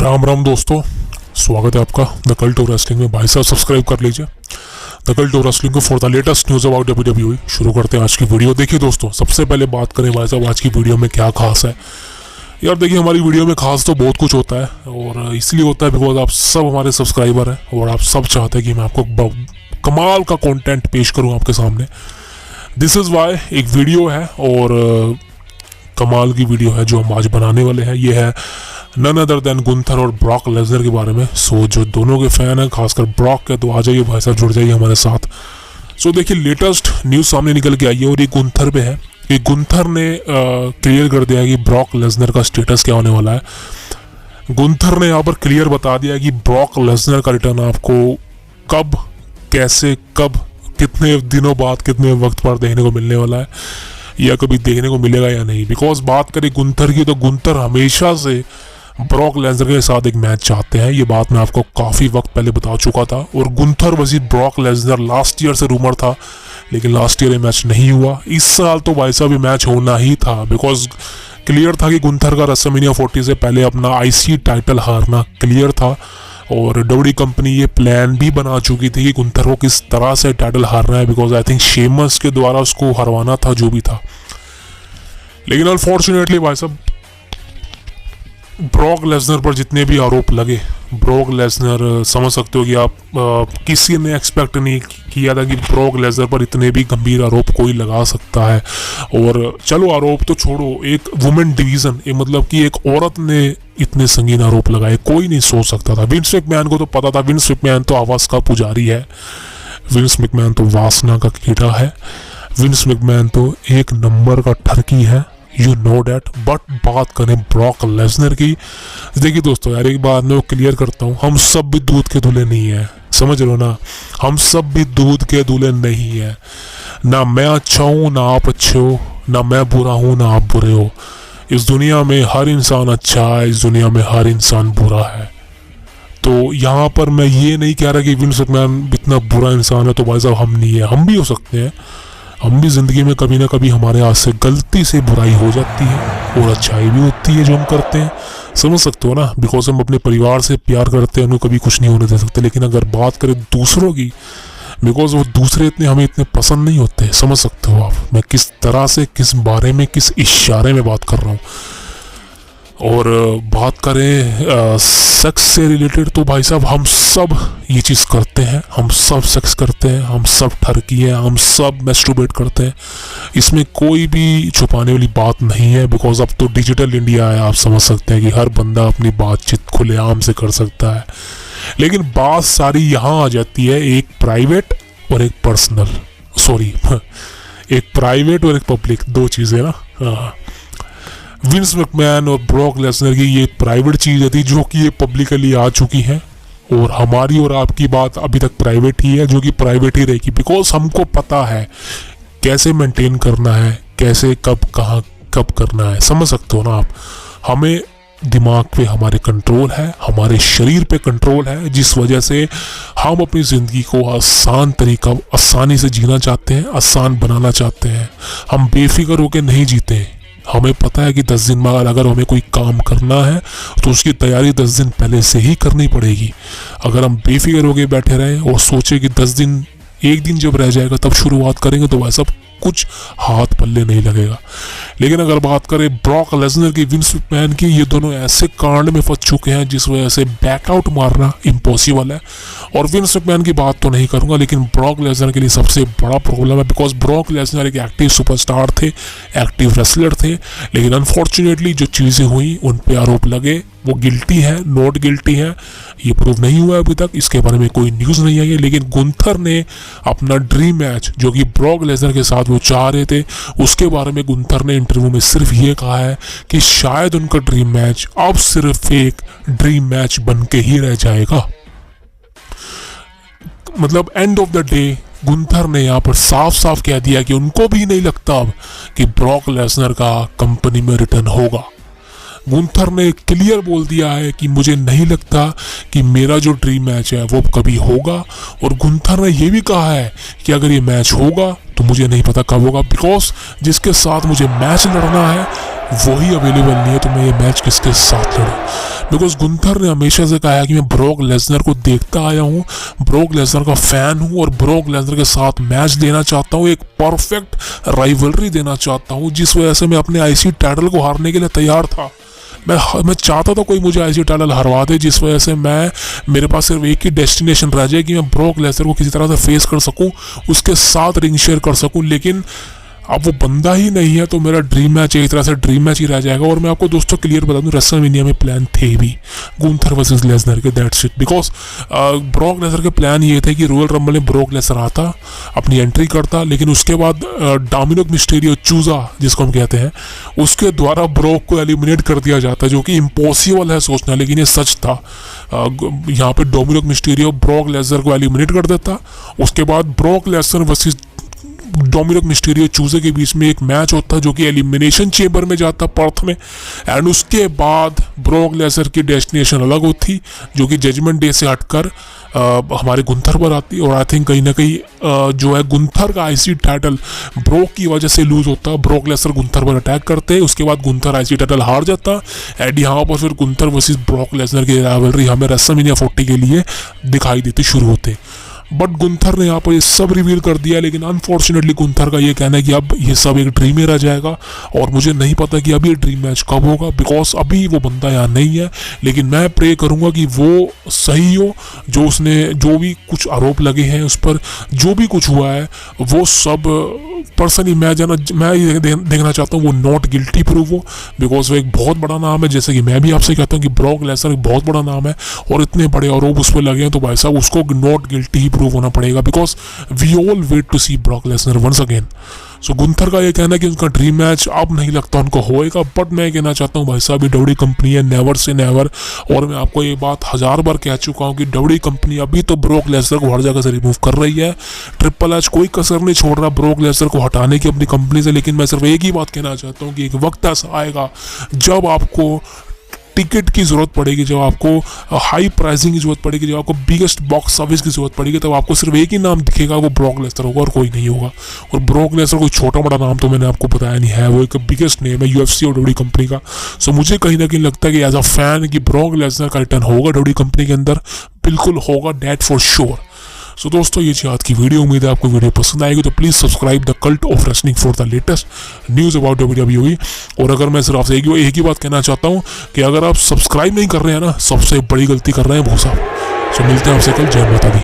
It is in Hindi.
राम राम दोस्तों, स्वागत है आपका द कल्ट ऑफ रेसलिंग में। भाई साहब सब्सक्राइब कर लीजिए द कल्ट ऑफ रेसलिंग को for the latest news about WWE। शुरू करते हैं आज की वीडियो। देखिए दोस्तों, सबसे पहले बात करें भाई साहब आज की वीडियो में क्या खास है। यार देखिए, हमारी वीडियो में खास तो बहुत कुछ होता है और इसलिए होता है बिकॉज आप सब हमारे सब्सक्राइबर हैं और आप सब चाहते हैं कि मैं आपको कमाल का कंटेंट पेश करूं आपके सामने। दिस इज़ वाई एक वीडियो है और कमाल की वीडियो है जो हम आज बनाने वाले हैं। ये है नन अदर देन गुंथर और ब्रॉक लेसनर के बारे में। सो जो दोनों के फैन हैं, खासकर ब्रॉक के, तो आ जाइए भाई साहब, जुड़ जाइए हमारे साथ। सो देखिए, लेटेस्ट न्यूज़ सामने निकल के आई है और ये गुंथर पे है। ये गुंथर ने क्लियर कर दिया है कि ब्रॉक लेसनर का स्टेटस क्या होने वाला है। गुंथर ने यहाँ पर क्लियर बता दिया है कि ब्रॉक लेसनर का रिटर्न आपको कब, कैसे, कब, कितने दिनों बाद, कितने वक्त पर देखने को मिलने वाला है या कभी देखने को मिलेगा या नहीं। बिकॉज बात करें गुंथर की, तो गुंथर हमेशा से ब्रॉक लेसनर के साथ एक मैच चाहते हैं। ये बात मैं आपको काफ़ी वक्त पहले बता चुका था। और गुंथर वजी ब्रॉक लेसनर लास्ट ईयर से रूमर था, लेकिन लास्ट ईयर ये मैच नहीं हुआ। इस साल तो भाई साहब ये मैच होना ही था बिकॉज क्लियर था कि गुंथर का रेसलमेनिया 40 से पहले अपना IC टाइटल हारना क्लियर था और WWE कंपनी ये प्लान भी बना चुकी थी कि गुंथर को किस तरह से टाइटल हारना है। बिकॉज आई थिंक शेमस के द्वारा उसको हरवाना था जो भी था। लेकिन अनफॉर्चुनेटली भाई साहब, ब्रॉक लेसनर पर जितने भी आरोप लगे, ब्रॉक लेसनर समझ सकते हो कि आप किसी ने एक्सपेक्ट नहीं किया था कि ब्रॉक लेसनर पर इतने भी गंभीर आरोप कोई लगा सकता है। और चलो आरोप तो छोड़ो, एक वुमेन डिवीज़न, मतलब कि एक औरत ने इतने संगीन आरोप लगाए, कोई नहीं सोच सकता था। विंस मैकमैन को तो पता था। विंस मैकमैन तो आवाज़ का पुजारी है। विंस मैकमैन तो वासना का कीड़ा है। विंस मैकमैन तो एक नंबर का ठरकी है, यू नो डैट। बट बात करें ब्रॉक लेसनर की, देखिए दोस्तों यार, एक बात मैं क्लियर करता हूँ, हम सब भी दूध के दूल्हे नहीं है, समझ लो ना। हम सब भी दूध के दूल्हे नहीं है। ना मैं अच्छा हूँ ना आप अच्छे हो, ना मैं बुरा हूँ ना आप बुरे हो। इस दुनिया में हर इंसान अच्छा है, इस दुनिया में हर इंसान बुरा है। तो यहाँ पर मैं ये नहीं कह रहा कि विंस मैकमैन इतना बुरा इंसान है तो भाई साहब हम नहीं है। हम भी हो सकते हैं। हम भी ज़िंदगी में कभी ना कभी हमारे हाथ से गलती से बुराई हो जाती है और अच्छाई भी होती है जो हम करते हैं, समझ सकते हो ना। बिकॉज हम अपने परिवार से प्यार करते हैं, उनको कभी कुछ नहीं होने दे सकते। लेकिन अगर बात करें दूसरों की, बिकॉज वो दूसरे हमें इतने पसंद नहीं होते, समझ सकते हो आप मैं किस तरह से, किस बारे में, किस इशारे में बात कर रहा हूँ। और बात करें सेक्स से रिलेटेड, तो भाई साहब हम सब ये चीज़ करते हैं। हम सब सेक्स करते हैं, हम सब ठरकी हैं, हम सब मैस्टरबेट करते हैं। इसमें कोई भी छुपाने वाली बात नहीं है। बिकॉज अब तो डिजिटल इंडिया है, आप समझ सकते हैं कि हर बंदा अपनी बातचीत खुलेआम से कर सकता है। लेकिन बात सारी यहाँ आ जाती है, एक प्राइवेट और एक पर्सनल, सॉरी एक प्राइवेट और एक पब्लिक, दो चीज़ें ना। हाँ, विंस मैकमैन और ब्रॉक लेसनर की ये प्राइवेट चीज़ थी जो कि ये पब्लिकली आ चुकी है और हमारी और आपकी बात अभी तक प्राइवेट ही है, जो कि प्राइवेट ही रहेगी। बिकॉज हमको पता है कैसे मेंटेन करना है, कैसे, कब, कहाँ, कब करना है, समझ सकते हो ना आप। हमें दिमाग पे हमारे कंट्रोल है, हमारे शरीर पे कंट्रोल है, जिस वजह से हम अपनी ज़िंदगी को आसानी से जीना चाहते हैं, आसान बनाना चाहते हैं। हम बेफिक्र होकर नहीं जीते हैं। हमें पता है कि 10 दिन बाद अगर हमें कोई काम करना है तो उसकी तैयारी 10 दिन पहले से ही करनी पड़ेगी। अगर हम बेफिक्र होकर बैठे रहें और सोचे कि 10 दिन, एक दिन जब रह जाएगा तब शुरुआत करेंगे, तो वैसा कुछ हाथ पल्ले नहीं लगेगा। लेकिन अगर बात करें ब्रॉक लेसनर की, विंस मैकमैन की, ये दोनों ऐसे कांड में फंस चुके हैं जिस वजह से बैकआउट मारना इम्पॉसिबल है। और विंस मैकमैन की बात तो नहीं करूंगा, लेकिन ब्रॉक लेसनर के लिए सबसे बड़ा प्रॉब्लम है। बिकॉज ब्रॉक लेसनर एक एक्टिव सुपरस्टार थे, एक्टिव रेसलर थे। लेकिन अनफॉर्चुनेटली जो चीज़ें हुई, उन पे आरोप लगे, वो गिल्टी है, नॉट गिल्टी है, ये प्रूव नहीं हुआ अभी तक। इसके बारे में कोई न्यूज़ नहीं आई है। लेकिन गुंथर ने अपना ड्रीम मैच जो कि ब्रॉक लेसनर के साथ वो चाह रहे थे, उसके बारे में गुंथर ने इंटरव्यू में सिर्फ ये कहा है कि शायद उनका ड्रीम मैच अब सिर्फ एक ड्रीम मैच बन के ही रह जाएगा। मतलब end of the day Gunther ने यहाँ पर साफ साफ कह दिया कि उनको भी नहीं लगता अब कि ब्रॉक लेसनर का कंपनी में रिटर्न होगा। गुंथर ने क्लियर बोल दिया है कि मुझे नहीं लगता कि मेरा जो ड्रीम मैच है वो कभी होगा। और गुंथर ने यह भी कहा है कि अगर ये मैच होगा तो मुझे नहीं पता कब होगा, बिकॉज जिसके साथ मुझे मैच लड़ना है वही अवेलेबल नहीं है तो मैं ये मैच किसके साथ लड़ूं? बिकॉज गुंथर ने हमेशा से कहा है कि मैं ब्रॉक लेसनर को देखता आया हूँ, ब्रॉक लेसनर का फैन हूँ और ब्रॉक लेसनर के साथ मैच देना चाहता हूँ, एक परफेक्ट राइवलरी देना चाहता हूँ, जिस वजह से मैं अपने आईसी टाइटल को हारने के लिए तैयार था। मैं चाहता था कोई मुझे आईसी टाइटल हरवा दे, जिस वजह से मेरे पास सिर्फ एक ही डेस्टिनेशन रह जाए कि मैं ब्रॉक लेसनर को किसी तरह से फेस कर सकूं, उसके साथ रिंग शेयर कर सकूं। लेकिन अब वो बंदा ही नहीं है तो मेरा ड्रीम मैच एक तरह से ड्रीम मैच ही रह जाएगा। और मैं आपको दोस्तों क्लियर बता दूं, रेसलमेनिया में प्लान थे भी गुंथर वर्सेस लेसनर के, that's it. Because Brock Lesnar के प्लान ये थे कि रॉयल रंबल में ब्रॉक लेसनर आता, अपनी एंट्री करता, लेकिन उसके बाद डोमिनिक मिस्टीरियो चूजा जिसको हम कहते हैं, उसके द्वारा ब्रॉक को एलिमिनेट कर दिया जाता, जो कि इम्पॉसिबल है सोचना, लेकिन ये सच था। यहाँ पे डोमिनिक मिस्टीरियो ब्रॉक लेसनर को एलिमिनेट कर देता, उसके बाद Brock Lesnar versus Dominik Mysterio चूजे के बीच में एक मैच होता जो कि एलिमिनेशन चेंबर में जाता पर्थ में, एंड उसके बाद ब्रॉक लेसनर की डेस्टिनेशन अलग होती जो कि जजमेंट डे से हटकर हमारे गुंथर पर आती। और आई थिंक कहीं ना कहीं जो है गुंथर का आईसी टाइटल ब्रॉक की वजह से लूज होता, ब्रॉक लेसनर गुंथर पर अटैक करते, उसके बाद गुंथर आईसी टाइटल हार जाता, एंड यहाँ पर फिर गुंथर वर्सेस ब्रॉक लेसनर की राइवलरी हमें रेसलमेनिया 40 के लिए दिखाई देती शुरू होते। बट गुंथर ने यहाँ पर ये सब रिवील कर दिया, लेकिन अनफॉर्चुनेटली गुंथर का ये कहना है कि अब ये सब एक ड्रीम में रह जाएगा, और मुझे नहीं पता कि अब ये ड्रीम मैच कब होगा, बिकॉज अभी वो बंदा यहाँ नहीं है। लेकिन मैं प्रे करूँगा कि वो सही हो, जो उसने जो भी कुछ आरोप लगे हैं उस पर, जो भी कुछ हुआ है वो सब पर्सनली मैं ये देखना चाहता हूँ वो नॉट गिल्टी प्रूव हो, बिकॉज वो एक बहुत बड़ा नाम है। जैसे कि मैं भी आपसे कहता हूँ कि ब्रॉक लेसनर एक बहुत बड़ा नाम है और इतने बड़े आरोप उस पर लगे हैं, तो भाई साहब उसको नॉट गिल्टी ही प्रूव होना पड़ेगा, because we all wait to see Brock Lesnar once again. So Gunther का ये कहना है कि उनका ड्रीम मैच अब नहीं लगता उनको होएगा, बट मैं कहना चाहता हूँ भाई साहब ये डब्ल्यूडब्ल्यूई कंपनी है, नेवर से नेवर। और मैं आपको ये बात 1000 बार कह चुका हूँ कि डब्ल्यूडब्ल्यूई कंपनी अभी तो ब्रॉक लेसनर को हर जगह से रिमूव कर रही है, ट्रिपल एच कोई कसर नहीं छोड़ रहा ब्रॉक लेसनर को हटाने की अपनी कंपनी से। लेकिन मैं सिर्फ एक ही बात कहना चाहता हूँ कि एक वक्त ऐसा आएगा जब आपको टिकट की ज़रूरत पड़ेगी, जब आपको हाई प्राइसिंग की ज़रूरत पड़ेगी, जब आपको बिगेस्ट बॉक्स ऑफिस की ज़रूरत पड़ेगी, तब आपको सिर्फ एक ही नाम दिखेगा, वो ब्रॉक लेसनर होगा और कोई नहीं होगा। और ब्रॉक लेसनर कोई छोटा बड़ा नाम तो मैंने आपको बताया नहीं है, वो एक बिगेस्ट नेम है यूएफसी और डब्ल्यूडब्ल्यूई कंपनी का। सो मुझे कहीं ना कहीं लगता है कि एज अ फैन कि ब्रॉक लेसनर का रिटर्न होगा डब्ल्यूडब्ल्यूई कंपनी के अंदर, बिल्कुल होगा, डेट फॉर श्योर। सो दोस्तों ये थी आज की वीडियो, उम्मीद है आपको वीडियो पसंद आएगी, तो please subscribe the cult of wrestling for the latest news about WWE. और अगर मैं सिर्फ आपसे एक ही बात कहना चाहता हूँ कि अगर आप सब्सक्राइब नहीं कर रहे हैं ना, सबसे बड़ी गलती कर रहे हैं वो साहब। सो मिलते हैं आपसे कल, जय माता दी।